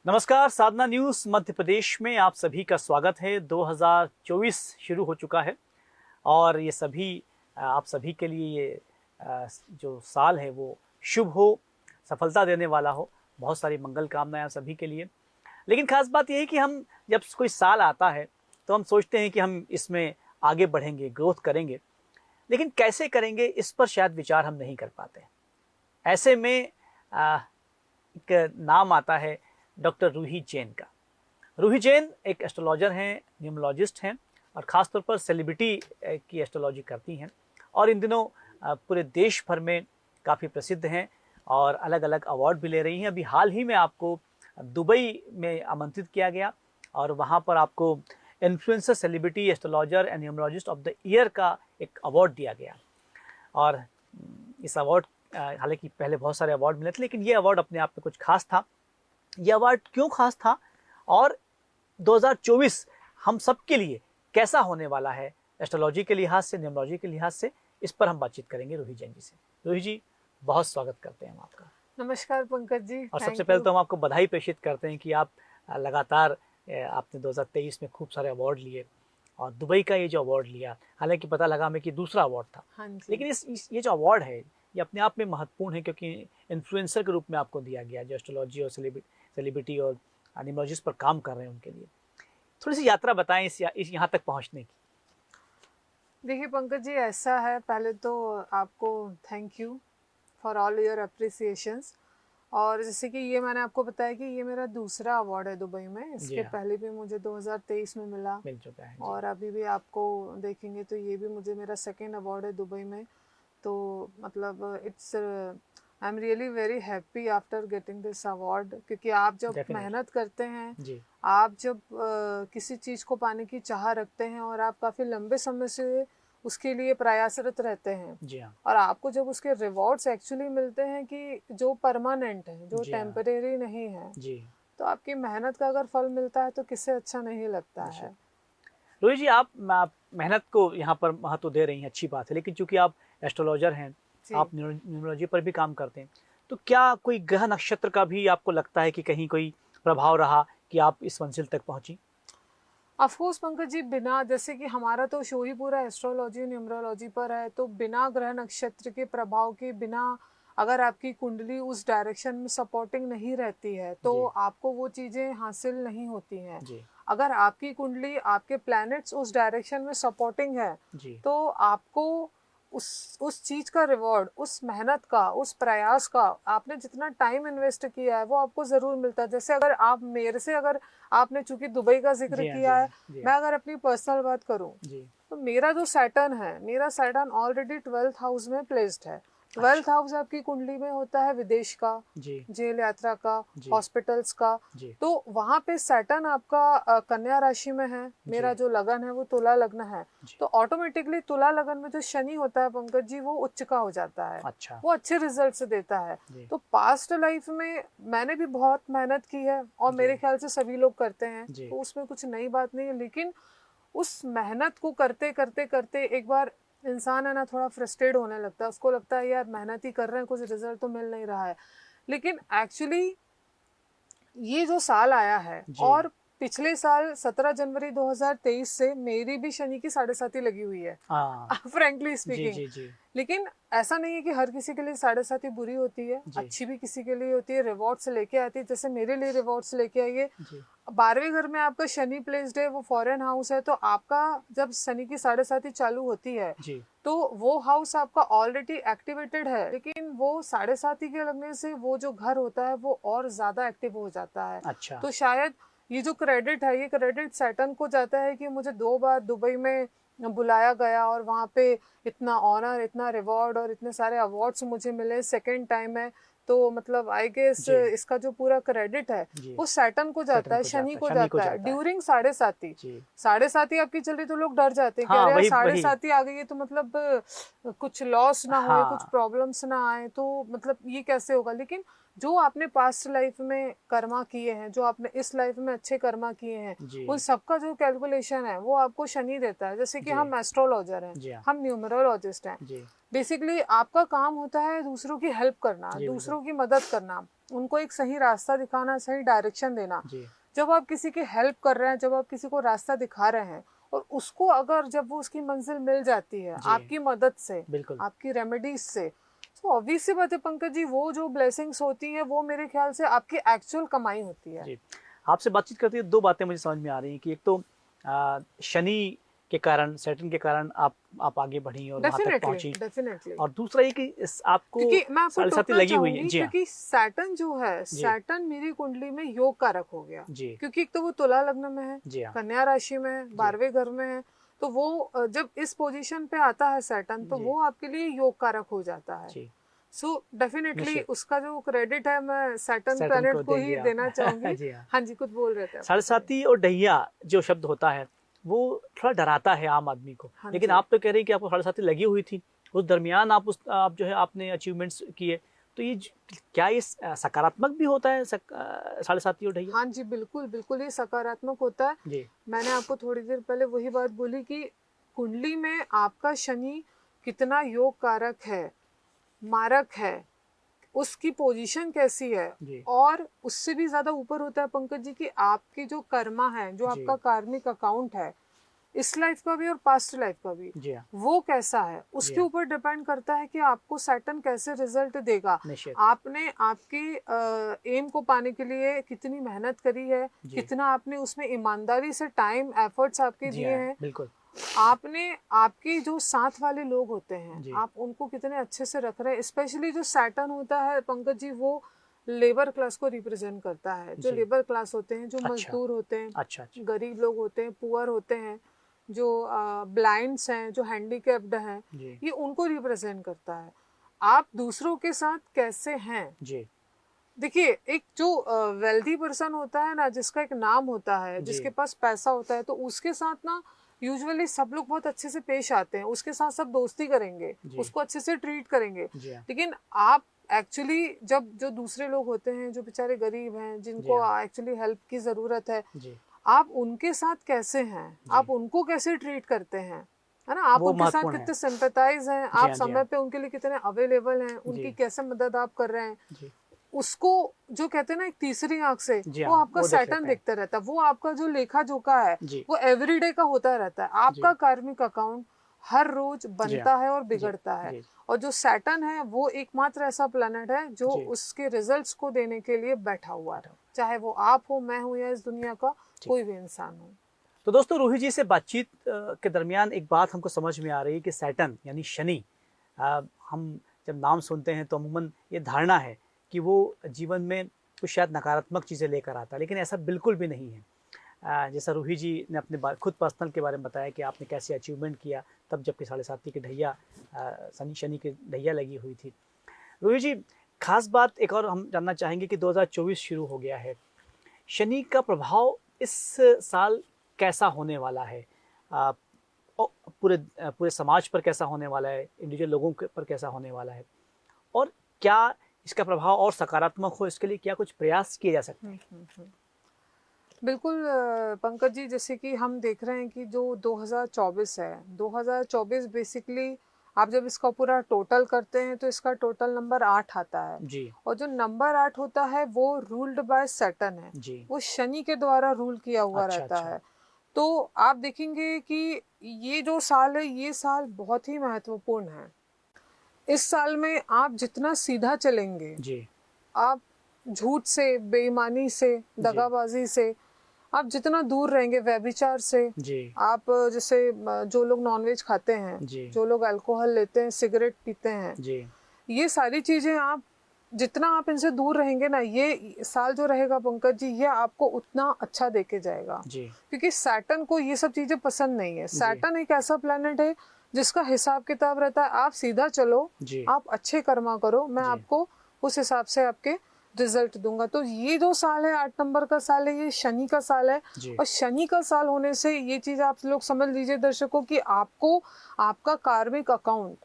नमस्कार, साधना न्यूज मध्य प्रदेश में आप सभी का स्वागत है। 2024 शुरू हो चुका है और ये सभी आप सभी के लिए ये जो साल है वो शुभ हो, सफलता देने वाला हो। बहुत सारी मंगल कामनाएं आप सभी के लिए। लेकिन खास बात यह है कि हम जब कोई साल आता है तो हम सोचते हैं कि हम इसमें आगे बढ़ेंगे, ग्रोथ करेंगे, लेकिन कैसे करेंगे इस पर शायद विचार हम नहीं कर पाते। ऐसे में एक नाम आता है डॉक्टर रूही जैन का। रूही जैन एक एस्ट्रोलॉजर हैं, न्यूमरोलॉजिस्ट हैं और ख़ास तौर पर सेलिब्रिटी की एस्ट्रोलॉजी करती हैं और इन दिनों पूरे देश भर में काफ़ी प्रसिद्ध हैं और अलग अलग अवार्ड भी ले रही हैं। अभी हाल ही में आपको दुबई में आमंत्रित किया गया और वहाँ पर आपको influencer celebrity astrologer and numerologist of the year का एक अवार्ड दिया गया। और इस अवार्ड हालांकि पहले बहुत सारे अवार्ड मिले थे, लेकिन ये अवार्ड अपने आप में कुछ खास था। ये अवार्ड क्यों खास था और 2024 हम सब के लिए कैसा होने वाला है एस्ट्रोलॉजी के लिहाज से, न्यूमरोलॉजी के लिहाज से, इस पर हम बातचीत करेंगे रूही जैन जी से। रूही जी, बहुत स्वागत करते हैं हम आपका। नमस्कार पंकज जी। और सबसे पहले तो हम आपको बधाई प्रेषित करते हैं कि आप लगातार आपने 2023 में खूब सारे अवार्ड लिए और दुबई का ये जो अवार्ड लिया, हालांकि पता लगा हमें कि दूसरा अवार्ड था। हाँ जी। लेकिन ये जो अवार्ड है ये अपने आप में महत्वपूर्ण है क्योंकि इन्फ्लुएंसर के रूप में आपको दिया गया, जो एस्ट्रोलॉजी और सेलिब्रिटी और न्यूमरोलॉजिस्ट पर काम कर रहे हैं उनके लिए। थोड़ी सी यात्रा बताएं इस यहाँ तक पहुँचने की। देखिए पंकज जी, ऐसा है, पहले तो आपको thank you for all your appreciations. और जैसे कि ये मैंने आपको बताया कि ये मेरा दूसरा अवार्ड है दुबई में। इसके पहले भी मुझे 2023 में मिल चुका है और अभी भी आपको देखेंगे तो ये भी मुझे मेरा सेकेंड अवार्ड है दुबई में। तो मतलब it's I am really very happy after getting this award, क्योंकि आप जब मेहनत करते हैं, आप जब किसी चीज़ को पाने की चाह रखते हैं और आप काफ़ी लंबे समय से उसके लिए प्रयासरत रहते हैं और आपको जब उसके रिवॉर्ड्स एक्चुअली मिलते हैं कि जो परमानेंट है, जो टेम्परेरी नहीं है, तो आपकी मेहनत का अगर फल मिलता है तो किससे अच्छा नहीं लगता है। रोहित जी, आप मेहनत को यहाँ पर महत्व दे रही हैं, अच्छी बात है, लेकिन चूंकि आप एस्ट्रोलॉजर हैं, आप न्यूमरोलॉजी पर भी काम करते हैं, तो क्या कोई ग्रह नक्षत्र का भी आपको लगता है कि कहीं कोई प्रभाव रहा कि आप इस मंजिल तक पहुंची? ऑफकोर्स पंकज जी, बिना, जैसे कि हमारा तो शो ही पूरा एस्ट्रोलॉजी न्यूमरोलॉजी पर है, तो बिना ग्रह नक्षत्र के प्रभाव के बिना अगर आपकी कुंडली उस डायरेक्शन में सपोर्टिंग नहीं रहती है तो आपको वो चीज़ें हासिल नहीं होती हैं। अगर आपकी कुंडली, आपके प्लैनेट्स उस डायरेक्शन में सपोर्टिंग है तो आपको उस चीज का रिवॉर्ड, उस मेहनत का, उस प्रयास का, आपने जितना टाइम इन्वेस्ट किया है वो आपको जरूर मिलता है। जैसे अगर आप मेरे से, अगर आपने चूंकि दुबई का जिक्र किया है, मैं अगर अपनी पर्सनल बात करूं तो मेरा जो सैटर्न है, मेरा सैटर्न ऑलरेडी 12th हाउस में प्लेस्ड है। 12th हाउस आपकी कुंडली में होता है विदेश का, जेल यात्रा का, हॉस्पिटल्स का। तो वहां पे सैटर्न आपका कन्या राशि में है, मेरा जो लगन है वो तुला लग्न है, तो ऑटोमेटिकली तुला लगन में जो शनि होता है पंकज जी, वो उच्च का हो जाता है। वो अच्छे रिजल्ट देता है। तो पास्ट लाइफ में मैंने भी बहुत मेहनत की है और मेरे ख्याल से सभी लोग करते हैं, तो उसमें कुछ नई बात नहीं है। लेकिन उस मेहनत को करते करते करते एक बार इंसान है ना, थोड़ा फ्रस्ट्रेट होने लगता है। उसको लगता है यार मेहनत ही कर रहे हैं, कुछ रिजल्ट तो मिल नहीं रहा है। लेकिन एक्चुअली ये जो साल आया है, और पिछले साल 17 जनवरी 2023 से मेरी भी शनि की 7.5 लगी हुई है, फ्रेंकली स्पीकिंग। लेकिन ऐसा नहीं है कि हर किसी के लिए 7.5 बुरी होती है, अच्छी भी किसी के लिए होती है, रिवॉर्ड से लेके आती है। जैसे मेरे लिए रिवॉर्ड से लेके आई है। 12वें घर में आपका शनि प्लेस्ड है, वो फॉरेन हाउस है, तो आपका जब शनि की 7.5 चालू होती है तो वो हाउस आपका ऑलरेडी एक्टिवेटेड है, लेकिन वो 7.5 के लगने से वो जो घर होता है वो और ज्यादा एक्टिव हो जाता है। तो शायद ये जो क्रेडिट है, ये क्रेडिट सैटर्न को जाता है कि मुझे 2 बार दुबई में बुलाया गया और वहाँ पे इतना ऑनर, इतना रिवॉर्ड और इतने सारे अवार्ड्स मुझे मिले। सेकेंड टाइम है, तो मतलब आई गेस इसका जो पूरा क्रेडिट है वो सैटर्न को जाता है, शनि को जाता है ड्यूरिंग 7.5 आपकी चल रही, तो लोग डर जाते हैं कि अरे 7.5 आ गई है तो मतलब कुछ लॉस ना हो, कुछ प्रॉब्लम्स ना आए, तो मतलब ये कैसे होगा। लेकिन जो आपने पास्ट लाइफ में कर्मा किए हैं, जो आपने इस लाइफ में अच्छे कर्मा किए हैं, जी उन सबका जो कैलकुलेशन है वो आपको शनि देता है। जैसे कि जी हम एस्ट्रोलॉजर जी हैं, हाँ हम न्यूमरोलॉजिस्ट हैं। जी बेसिकली आपका काम होता है दूसरों की हेल्प करना, जी दूसरों की मदद करना, उनको एक सही रास्ता दिखाना, सही डायरेक्शन देना। जी जब आप किसी की हेल्प कर रहे हैं, जब आप किसी को रास्ता दिखा रहे हैं, और उसको अगर जब वो उसकी मंजिल मिल जाती है जी आपकी मदद से, बिल्कुल आपकी रेमेडीज से, तो ऑब्वियस सी बात है पंकज जी, वो जो ब्लेसिंग्स होती हैं वो मेरे ख्याल से आपकी एक्चुअल कमाई होती है। जी। आपसे बातचीत करते हुए दो बातें मुझे समझ में आ रही हैं कि एक तो शनि के कारण, सैटर्न के कारण आप आगे बढ़ी और वहां तक डेफिनेटली पहुंची, डेफिनेटली। और दूसरा ये कि आपको क्योंकि मैं आपको साढ़े साथी टोकना लगी हुई है। चाहूंगी, जी हाँ क्योंकि सैटर्न जो है, जी सैटर्न मेरी कुंडली में योग कारक हो गया। जी क्योंकि एक तो वो तुला लग्न में है, जी हाँ कन्या राशि में है, 12वें घर में है, तो वो जब इस पोजीशन पे आता है सैटर्न, तो जी वो आपके लिए योग कारक हो जाता है। जी सो डेफिनेटली निश्चित उसका जो क्रेडिट है मैं सैटर्न सैटर्न प्लैनेट को को देंगे ही आप। देना चाहूंगी। जी हाँ। हाँ जी, कुछ बोल रहे थे आप, साढ़े बताइए। साथी और डहिया जो शब्द होता है वो थोड़ा डराता है आम आदमी को, हाँ लेकिन जी। आप तो कह रही हैं कि आपको साढ़े साथी लगी हुई थी, उस दरमियान आप जो है आपने अचीवमेंट्स किए, तो क्या ये सकारात्मक भी होता है साढ़े साथी और ढैया? हाँ जी, बिल्कुल बिल्कुल, ये सकारात्मक होता है। जी मैंने आपको थोड़ी देर पहले वही बात बोली कि कुंडली में आपका शनि कितना योग कारक है, मारक है, उसकी पोजीशन कैसी है, जी और उससे भी ज्यादा ऊपर होता है पंकज जी कि आपकी जो कर्मा है, जो जी आपका कार्मिक अकाउंट है, इस लाइफ का भी और पास्ट लाइफ का भी, जी हाँ वो कैसा है, जी उसके हाँ ऊपर डिपेंड करता है कि आपको सैटर्न कैसे रिजल्ट देगा। निश्चित आपने आपकी एम को पाने के लिए कितनी मेहनत करी है, जी कितना आपने उसमें ईमानदारी से टाइम एफर्ट्स आपके जी दिए हाँ हैं, बिल्कुल आपने आपके जो साथ वाले लोग होते हैं जी आप उनको कितने अच्छे से रख रहे हैं। स्पेशली जो सैटर्न होता है पंकज जी, वो लेबर क्लास को रिप्रेजेंट करता है। जो जी लेबर क्लास होते हैं, जो अच्छा मजदूर होते हैं, अच्छा अच्छा गरीब लोग होते हैं, पुअर होते हैं, जो ब्लाइंड्स हैं, जो हैंडीकैप्ड हैं, जी ये उनको रिप्रेजेंट करता है। आप दूसरों के साथ कैसे हैं। जी देखिए, एक जो वेल्दी पर्सन होता है ना, जिसका एक नाम होता है, जी जिसके पास पैसा होता है, तो उसके साथ ना यूजुअली सब लोग बहुत अच्छे से पेश आते हैं, उसके साथ सब दोस्ती करेंगे, जी उसको अच्छे से ट्रीट करेंगे। जी हाँ लेकिन आप एक्चुअली जब जो दूसरे लोग होते हैं, जो बेचारे गरीब हैं, जी जिनको हाँ एक्चुअली हेल्प की ज़रूरत है, जी आप उनके साथ कैसे हैं, जी आप उनको कैसे ट्रीट करते हैं, है ना, आप वो उनके साथ महत्वपूर्ण है। कितने सिंपैथाइज हैं, जी आप हाँ जी समय हाँ पे उनके लिए कितने अवेलेबल हैं, जी उनकी कैसे मदद आप कर रहे हैं, जी उसको जो कहते हैं ना एक तीसरी आंख से, जी वो हाँ आपका वो देख सैटर्न लेते हैं। देखता रहता है। वो आपका जो लेखा जोखा है, जी वो एवरीडे का होता रहता है। जी आपका कार्मिक अकाउंट हर रोज जी बनता हाँ है और जी बिगड़ता है। जी और जो सैटर्न है वो एकमात्र ऐसा प्लेनेट है जो जी उसके रिजल्ट्स को देने के लिए बैठा हुआ है, बताओ। चाहे वो आप हो, मैं हूं, या इस दुनिया का जी कोई भी इंसान हो। तो दोस्तों, रूही जी से बातचीत के दरमियान एक बात हमको समझ में आ रही है कि सैटर्न यानी शनि, हम जब नाम सुनते हैं तो अमूमन ये धारणा है कि वो जीवन में कुछ शायद नकारात्मक चीज़ें लेकर आता है, लेकिन ऐसा बिल्कुल भी नहीं है। जैसा रूही जी ने अपने खुद पर्सनल के बारे में बताया कि आपने कैसे अचीवमेंट किया तब जबकि साढ़े साथी की ढैया शनि की ढैया लगी हुई थी। रूही जी, खास बात एक और हम जानना चाहेंगे कि 2024 शुरू हो गया है, शनि का प्रभाव इस साल कैसा होने वाला है, और पूरे समाज पर कैसा होने वाला है, इंडिविजुअल लोगों पर कैसा होने वाला है, और क्या इसका प्रभाव और सकारात्मक हो इसके लिए क्या कुछ प्रयास किए जा सकते हैं? बिल्कुल पंकज जी, जैसे कि हम देख रहे हैं कि जो 2024 है, 2024 बेसिकली आप जब इसका पूरा टोटल करते हैं तो इसका टोटल नंबर 8 आता है। जी और जो नंबर 8 होता है वो रूल्ड बाय सैटर्न है, जी वो शनि के द्वारा रूल किया हुआ अच्छा रहता अच्छा है। तो आप देखेंगे कि ये जो साल है, ये साल बहुत ही महत्वपूर्ण है। इस साल में आप जितना सीधा चलेंगे, जी आप झूठ से, बेईमानी से, दगाबाजी से आप जितना दूर रहेंगे, व्यभिचार से, जी आप जैसे जो लोग नॉनवेज खाते हैं, जी जो लोग अल्कोहल लेते हैं, सिगरेट पीते हैं, जी ये सारी चीजें आप जितना आप इनसे दूर रहेंगे ना, ये साल जो रहेगा पंकज जी, ये आपको उतना अच्छा देके जाएगा। जी क्योंकि सैटर्न को ये सब चीजें पसंद नहीं है। जी सैटर्न एक ऐसा प्लेनेट है जिसका हिसाब किताब रहता है, आप सीधा चलो, जी आप अच्छे कर्मा करो, मैं जी आपको उस हिसाब से आपके रिजल्ट दूंगा। तो ये जो साल है, 8 नंबर का साल है, ये शनि का साल है। जी और शनि का साल होने से ये चीज आप लोग समझ लीजिए दर्शकों कि आपको आपका कार्मिक अकाउंट,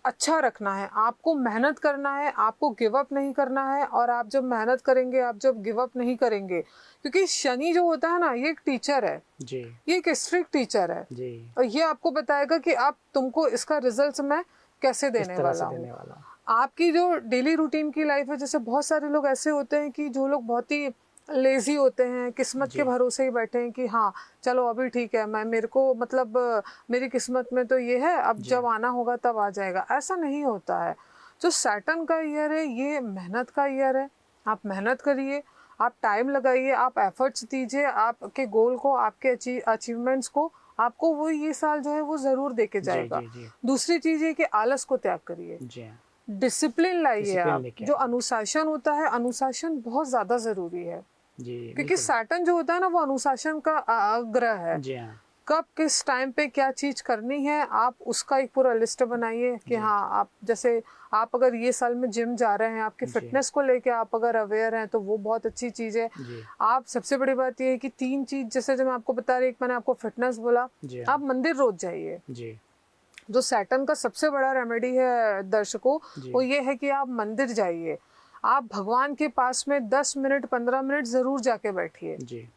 अच्छा रखना है, आपको मेहनत करना है, आपको गिव अप नहीं करना है। और आप जब मेहनत करेंगे, आप जब गिव अप नहीं करेंगे, क्योंकि शनि जो होता है ना, ये एक टीचर है जी ये एक स्ट्रिक्ट टीचर है जी, और ये आपको बताएगा कि आप तुमको इसका रिजल्ट मैं कैसे किस देने तरह से वाला देने हूँ। वाला हूँ। आपकी जो डेली रूटीन की लाइफ है, जैसे बहुत सारे लोग ऐसे होते हैं कि जो लोग बहुत ही लेजी होते हैं, किस्मत के जी भरोसे ही बैठे हैं कि हाँ चलो अभी ठीक है, मैं मेरे को मतलब मेरी किस्मत में तो ये है, अब जी जब आना होगा तब आ जाएगा। ऐसा नहीं होता है। जो सैटर्न का ईयर है, ये मेहनत का ईयर है। आप मेहनत करिए, आप टाइम लगाइए, आप एफर्ट्स दीजिए आपके गोल को, आपके अचीवमेंट्स को। आपको वो ये साल जो है वो जरूर देके जी जाएगा। जी जी दूसरी चीज ये कि आलस को त्याग करिए, जी हाँ, डिसिप्लिन लाइए। डिसिप्लिन आप लेके जो आए। अनुशासन होता है, अनुशासन बहुत ज्यादा जरूरी है, जी क्योंकि बिल्कुल। सैटर्न जो होता है ना, वो अनुशासन का ग्रह है। जी हाँ कब किस टाइम पे क्या चीज करनी है, आप उसका एक पूरा लिस्ट बनाइए कि जी हाँ आप जैसे आप अगर ये साल में जिम जा रहे हैं, आपकी जी फिटनेस को लेके आप अगर अवेयर हैं तो वो बहुत अच्छी चीज है। जी आप सबसे बड़ी बात ये है कि 3 चीज, जैसे जो मैं आपको बता रही, एक मैंने आपको फिटनेस बोला, जी आप हाँ मंदिर रोज जाइए। जी जो सैटर्न का सबसे बड़ा रेमेडी है दर्शकों, जी वो ये है कि आप मंदिर जाइए, आप भगवान के पास में 10 मिनट 15 मिनट जरूर जाके बैठिए। जी।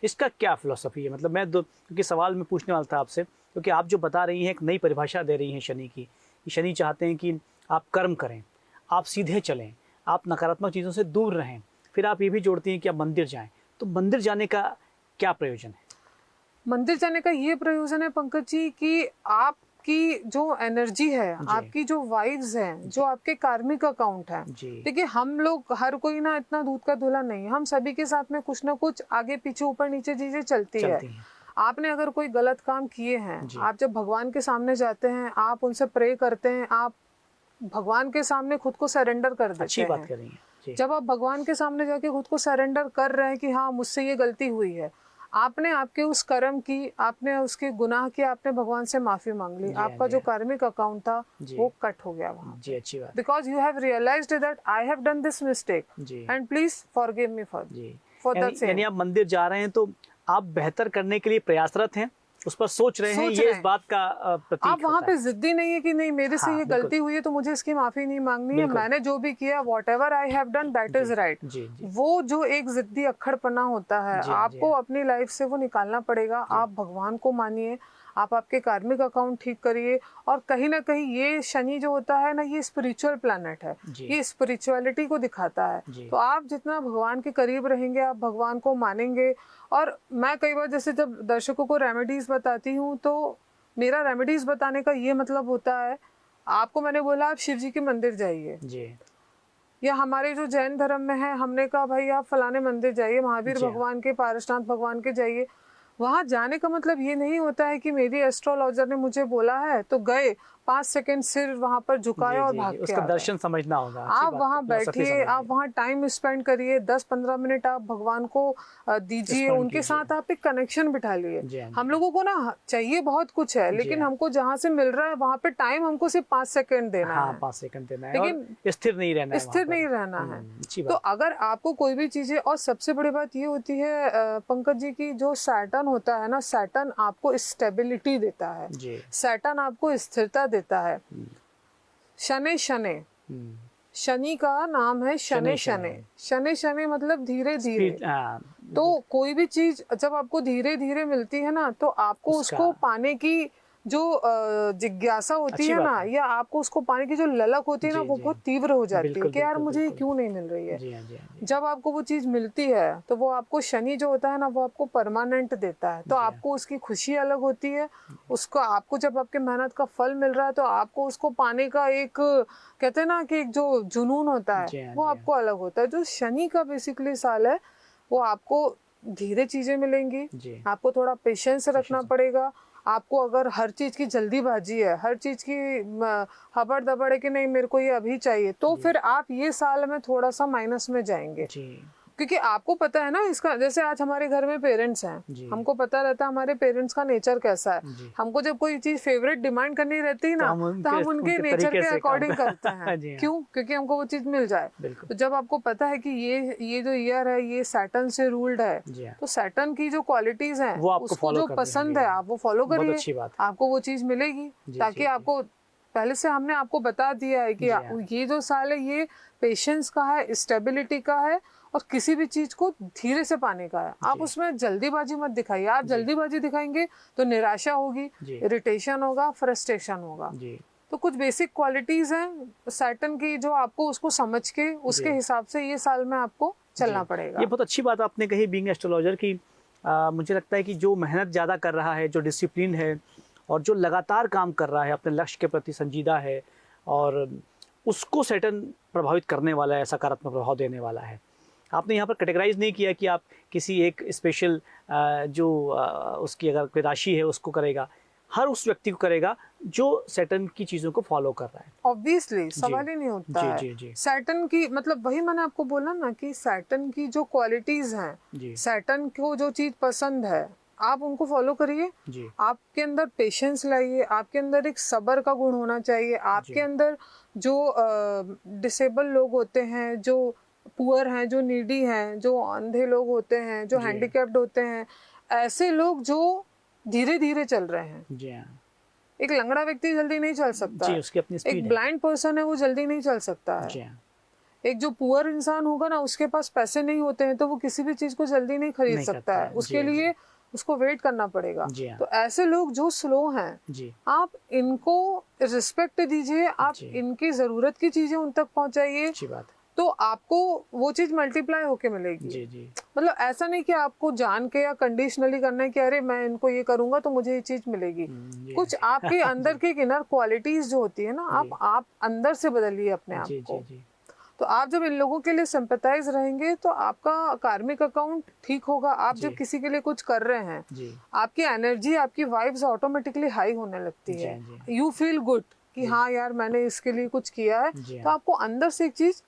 इसका क्या फिलॉसफी है? मतलब मैं दो, क्योंकि सवाल मैं पूछने वाला था आपसे, क्योंकि आप जो बता रही हैं एक नई परिभाषा दे रही हैं शनि की, कि शनि चाहते हैं कि आप कर्म करें, आप सीधे चलें, आप नकारात्मक चीज़ों से दूर रहें। फिर आप ये भी जोड़ती हैं कि आप मंदिर जाएं। तो मंदिर जाने का क्या प्रयोजन है? मंदिर जाने का ये प्रयोजन है पंकज जी कि आपकी जो एनर्जी है, जी आपकी जो वाइब्स हैं, जो आपके कार्मिक अकाउंट हैं। जी देखिए, हम लोग हर कोई ना इतना दूध का धुला नहीं है, हम सभी के साथ में कुछ ना कुछ आगे पीछे ऊपर नीचे चीजें चलती है। चलती हैं। आपने अगर कोई गलत काम किए हैं, जी आप जब भगवान के सामने जाते हैं, आप उनसे प्रे करते हैं, आप भगवान के सामने खुद को सरेंडर कर देते अच्छी बात हैं। कर रही हैं। जी जब आप भगवान के सामने जाके खुद को सरेंडर कर रहे हैं कि हाँ मुझसे ये गलती हुई है, आपने आपके उस कर्म की, आपने उसके गुनाह की, आपने भगवान से माफी मांग ली, जी हाँ आपका जी जो हाँ कार्मिक अकाउंट था जी वो कट हो गया वहां जी, पे, अच्छी बात। Because you have realized that I have done this mistake जी एंड प्लीज फॉरगिव मी जी, फॉर द यानी सेम। आप मंदिर जा रहे हैं तो आप बेहतर करने के लिए प्रयासरत हैं, उस पर सोच रहे हैं, सोच ये रहे इस हैं। बात का आप प्रतीक वहां होता पे है। जिद्दी नहीं है कि नहीं मेरे से हाँ ये बिल्कुल गलती हुई है तो मुझे इसकी माफी नहीं मांगनी है, बिल्कुल। मैंने जो भी किया whatever I have done that जी इज राइट। जी जी वो जो एक जिद्दी अक्खड़पना होता है, जी हाँ जी आपको हाँ अपनी लाइफ से वो निकालना पड़ेगा। जी आप भगवान को मानिए, आप आपके कार्मिक अकाउंट ठीक करिए। और कहीं ना कहीं ये शनि जो होता है ना, ये स्पिरिचुअल प्लैनेट है, जी ये स्पिरिचुअलिटी को दिखाता है। जी तो आप जितना भगवान के करीब रहेंगे, आप भगवान को मानेंगे। और मैं कई बार जैसे जब दर्शकों को रेमेडीज बताती हूँ, तो मेरा रेमेडीज बताने का ये मतलब होता है, आपको मैंने बोला आप शिव जी के मंदिर जाइए, जी या हमारे जो जैन धर्म में है, हमने कहा भाई आप फलाने मंदिर जाइए, महावीर जी हाँ भगवान के, पारसनाथ भगवान के जाइए। वहां जाने का मतलब ये नहीं होता है कि मेरी एस्ट्रोलॉजर ने मुझे बोला है तो गए, 5 सेकंड सिर वहां पर झुकाया जी और जी भाग जी, के उसका आ गए। दर्शन समझना होगा। अच्छी आप बात है, वहां फिलॉसफी बैठिए, समझ आप लिया। वहां टाइम स्पेंड करिए, 10-15 मिनट आप भगवान को दीजिए, स्मरण उनके कीजिए। साथ आप एक कनेक्शन बिठा लिए। जी हाँ जी हम हाँ लोगों को ना चाहिए बहुत कुछ है, जी लेकिन हाँ हमको जहां से मिल रहा है वहां पे टाइम हमको सिर्फ 5 सेकंड देना हाँ, है, 5 सेकंड देना है और लेकिन स्थिर नहीं रहना है वहाँ स्थिर पर। नहीं रहना है। अच्छी तो बात। अगर आपको कोई भी चीजें, और सबसे बड़ी बात ये होती है पंकज जी की, जो सैटर्न होता है ना, सैटर्न आपको स्टेबिलिटी देता है, जी सैटर्न आपको स्थिरता देता है। शनि शनि, हम्म, शनि का नाम है शनि शनि शनि, शनि शनि शनि मतलब धीरे धीरे। स्पीड, हाँ तो कोई भी चीज जब आपको धीरे धीरे मिलती है ना, तो आपको उसका उसको पाने की जो जिज्ञासा होती अच्छी है बात ना, है। या आपको उसको पाने की जो ललक होती है ना, जी वो जी, बहुत तीव्र हो जाती है बिल्कुल कि यार बिल्कुल मुझे ये बिल्कुल। क्यों नहीं मिल रही है। जी हाँ जी हाँ जी जब आपको वो चीज मिलती है तो वो आपको, शनि जो होता है ना, वो आपको परमानेंट देता है, तो जी हाँ आपको उसकी खुशी अलग होती है। उसको आपको जब आपके मेहनत का फल मिल रहा है, तो आपको उसको पाने का एक, कहते हैं ना कि एक जो जुनून होता है, जी हाँ वो जी हाँ आपको अलग होता है। जो शनि का बेसिकली साल है, वो आपको धीरे चीजें मिलेंगी, जी, आपको थोड़ा पेशेंस रखना पेशेंस। पड़ेगा। आपको अगर हर चीज की जल्दीबाजी है, हर चीज की हबड़ दबड़ है कि नहीं मेरे को ये अभी चाहिए, तो जी फिर आप ये साल में थोड़ा सा माइनस में जाएंगे। जी क्योंकि आपको पता है ना इसका, जैसे आज हमारे घर में पेरेंट्स हैं, जी हमको पता रहता है हमारे पेरेंट्स का नेचर कैसा है। जी, हमको जब कोई चीज फेवरेट डिमांड करनी रहती है तो ना, हम तो उनके हम उनके उनके नेचर तरीके के से काम अकॉर्डिंग करते हैं। जी हाँ क्यों? क्योंकि हमको वो चीज मिल जाए। बिल्कुल। तो जब आपको पता है कि ये जो ईयर है ये सैटर्न से रूल्ड है, जी हाँ, तो सैटर्न की जो क्वालिटीज हैं वो आपको उसको फॉलो जो करनी पसंद होंगी। है आप वो फॉलो बहुत करिए, अच्छी बात है। आपको वो चीज मिलेगी। जी ताकि जी जी आपको पहले से हमने आपको बता दिया है कि जी हाँ। ये जो साल है ये पेशेंस का है, स्टेबिलिटी का है और किसी भी चीज को धीरे से पाने का है। आप जी। उसमें जल्दीबाजी मत दिखाइए। आप जी। जल्दीबाजी दिखाएंगे तो निराशा होगी, जी। इरिटेशन होगा, फ्रस्ट्रेशन होगा। जी। तो कुछ बेसिक क्वालिटीज हैं सैटर्न की जो आपको उसको समझ के उसके जी। हिसाब से ये साल में आपको चलना जी। पड़ेगा। ये बहुत अच्छी बात आपने कही बीइंग एस्ट्रोलॉजर की। मुझे लगता है कि जो मेहनत ज़्यादा कर रहा है, जो डिसिप्लिन है और जो लगातार काम कर रहा है, अपने लक्ष्य के प्रति संजीदा है और उसको सैटर्न प्रभावित करने वाला है, सकारात्मक प्रभाव देने वाला है। आपने यहाँ पर कैटेगराइज नहीं किया कि आप किसी एक स्पेशल जो उसकी अगर कोई राशि है उसको करेगा, हर उस व्यक्ति को करेगा जो सैटर्न की चीज़ों को फॉलो कर रहा है। ऑब्वियसली सवाल ही नहीं होता जी, है। जी, जी। सैटर्न की मतलब वही मैंने आपको बोला ना कि सैटर्न की जो क्वालिटीज जी। हैं, सैटर्न को जो चीज पसंद है आप उनको फॉलो करिए। जी। आपके अंदर पेशेंस लाइए, आपके अंदर एक सब्र का गुण होना चाहिए। आपके जी। अंदर जो डिसेबल लोग होते हैं, जो पुअर हैं, जो नीडी हैं, जो अंधे लोग होते हैं, जो जी। हैंडीकैप्ड होते हैं, ऐसे लोग जो धीरे धीरे चल रहे हैं। जी हाँ। एक लंगड़ा व्यक्ति जल्दी नहीं चल सकता जी, है। उसकी अपनी स्पीड एक है। ब्लाइंड पर्सन है वो जल्दी नहीं चल सकता जी है। हाँ। एक जो पुअर इंसान होगा ना, उसके पास पैसे नहीं होते हैं तो वो किसी भी चीज को जल्दी नहीं खरीद नहीं सकता करता है। है। उसके जी, लिए उसको वेट करना पड़ेगा। जी हाँ। तो ऐसे लोग जो स्लो हैं, जी। आप इनको रिस्पेक्ट दीजिए, आप जी। इनकी जरूरत की चीजें उन तक पहुंचाइए, अच्छी बात है। तो आपको वो चीज मल्टीप्लाई होके मिलेगी। जी। जी। मतलब ऐसा नहीं कि आपको जान के या कंडीशनली करना है कि अरे मैं इनको ये करूंगा तो मुझे ये चीज मिलेगी। जी। कुछ आपके अंदर की इनर क्वालिटीज जो होती है ना, आप अंदर से बदलिए अपने आप जी। को। जी। जी। तो आप जब इन लोगों के लिए सिंपैथाइज रहेंगे तो आपका कार्मिक अकाउंट ठीक होगा। आप जी। जब किसी के लिए कुछ कर रहे हैं, जी। आपकी एनर्जी, आपकी वाइब्स ऑटोमेटिकली हाई होने लगती जी, है। जी। यू फील गुड कि जी। हाँ यार मैंने इसके लिए कुछ किया है। जी तो हाँ। आपको अंदर से एक चीज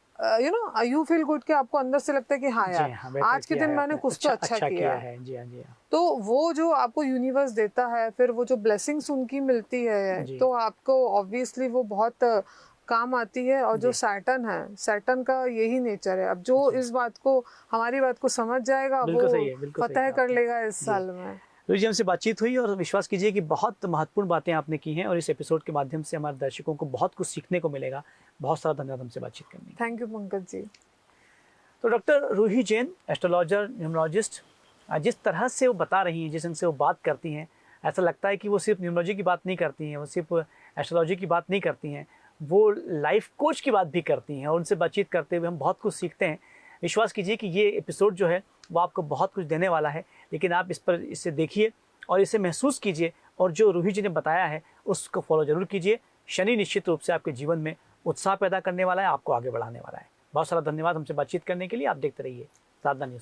यू फील गुड कि आपको अंदर से लगता है कि हाँ जी यार हाँ, बेहतर आज के किया दिन है मैंने आपने। कुछ तो अच्छा किया है। है। जी हाँ। जी हाँ। तो वो जो आपको यूनिवर्स देता है, फिर वो जो ब्लेसिंग्स उनकी मिलती है, जी। तो आपको ऑब्वियसली वो बहुत काम आती है। और जो जी। सैटर्न है, सैटर्न का यही नेचर है। अब जो जी। इस बात को, हमारी बात को समझ जाएगा बिल्कुल वो सही है, बिल्कुल सही फतह कहा कर आपने। लेगा इस जी। साल में। रोहित जी, हमसे बातचीत हुई और विश्वास कीजिए कि बहुत महत्वपूर्ण बातें आपने की हैं और इस एपिसोड के माध्यम से हमारे दर्शकों को बहुत कुछ सीखने को मिलेगा। बहुत सारा धन्यवाद हमसे बातचीत करने के लिए। Thank you Pankaj ji. तो doctor Roohi Jain, astrologer, numerologist, जिस तरह से वो बता रही हैं, जिस ढंग से वो बात करती हैं, ऐसा लगता है कि वो सिर्फ न्यूमरोलॉजी की बात नहीं करती हैं, वो सिर्फ एस्ट्रोलॉजी की बात नहीं करती हैं, वो लाइफ कोच की बात भी करती हैं और उनसे बातचीत करते हुए हम बहुत कुछ सीखते हैं। विश्वास कीजिए कि ये एपिसोड जो है वो आपको बहुत कुछ देने वाला है, लेकिन आप इसे देखिए और इसे महसूस कीजिए और जो रूही जी ने बताया है उसको फॉलो जरूर कीजिए। शनि निश्चित रूप से आपके जीवन में उत्साह पैदा करने वाला है, आपको आगे बढ़ाने वाला है। बहुत सारा धन्यवाद हमसे बातचीत करने के लिए। आप देखते रहिए साधना न्यूज़।